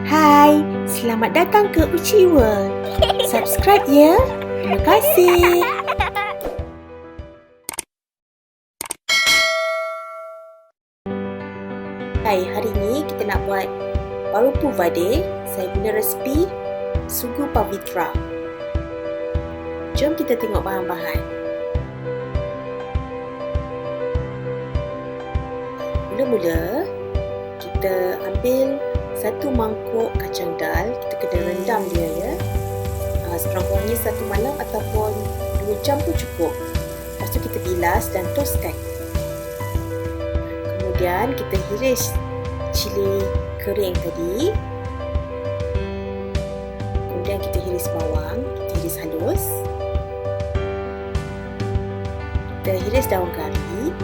Hai, selamat datang ke Uchi World. Subscribe ya. Terima kasih. Hai, hari ini kita nak buat Kuih Vadai. Saya guna resepi Sugu Pavithra. Jom kita tengok bahan-bahan. Mula-mula kita ambil 1 mangkuk kacang dal. Kita kena rendam dia ya. Sekurang-kurangnya 1 malam ataupun 2 jam pun cukup. Lepas tu kita bilas dan toskan. Kemudian kita hiris cili kering tadi. Kemudian kita hiris bawang, kita hiris halus. Kita hiris daun kari.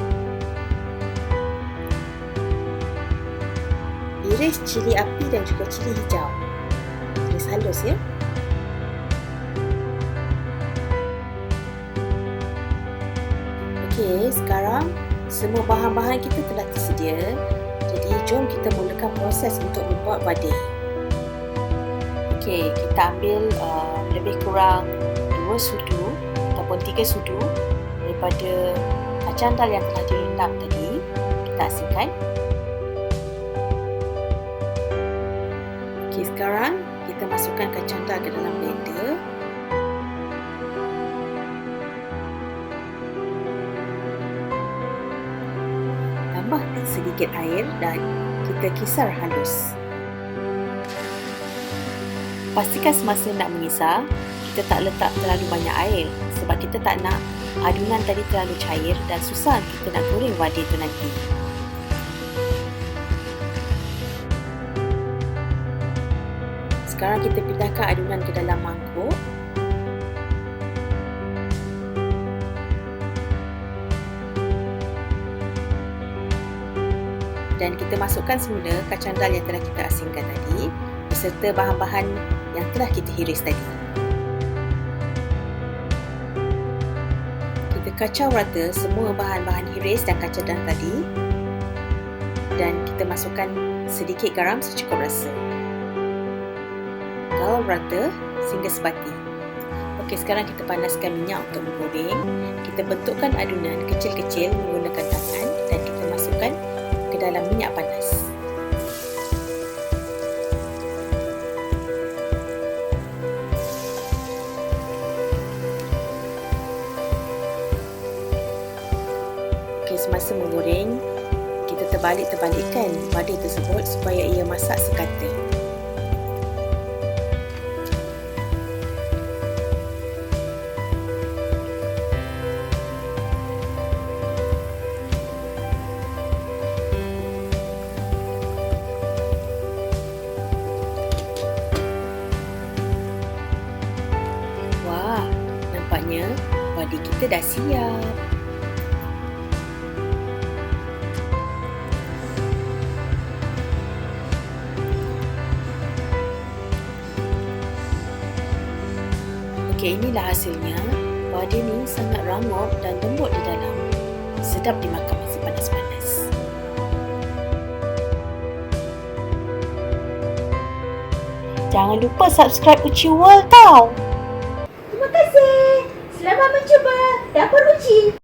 Iris cili api dan juga cili hijau. Iris halus ya. Okey, sekarang semua bahan-bahan kita telah tersedia. Jadi jom kita mulakan proses untuk membuat vadai. Okey, kita ambil lebih kurang 2 sudu ataupun 3 sudu daripada kacang dal yang telah direndam tadi. Kita asingkan. Okey, sekarang kita masukkan kacang dal ke dalam blender. Tambah sedikit air dan kita kisar halus. Pastikan semasa nak mengisar, kita tak letak terlalu banyak air sebab kita tak nak adunan tadi terlalu cair dan susah kita nak goreng vadai tu nanti. Sekarang kita pindahkan adunan ke dalam mangkuk. Dan kita masukkan semula kacang dal yang telah kita asingkan tadi beserta bahan-bahan yang telah kita hiris tadi. Kita kacau rata semua bahan-bahan hiris dan kacang dal tadi. Dan kita masukkan sedikit garam secukup rasa. Gaul rata sehingga sebati. Okey, sekarang kita panaskan minyak untuk menggoreng. Kita bentukkan adunan kecil-kecil menggunakan tangan dan kita masukkan ke dalam minyak panas. Okey, semasa menggoreng, kita terbalik-terbalikkan vadai tersebut supaya ia masak sekata. Nampaknya vadai kita dah siap. Okey, inilah hasilnya. Vadai ni sangat rangup dan lembut di dalam. Sedap dimakan masih panas-panas. Jangan lupa subscribe Uchi World tau. Terima kasih. Selamat mencuba dapur Uchi.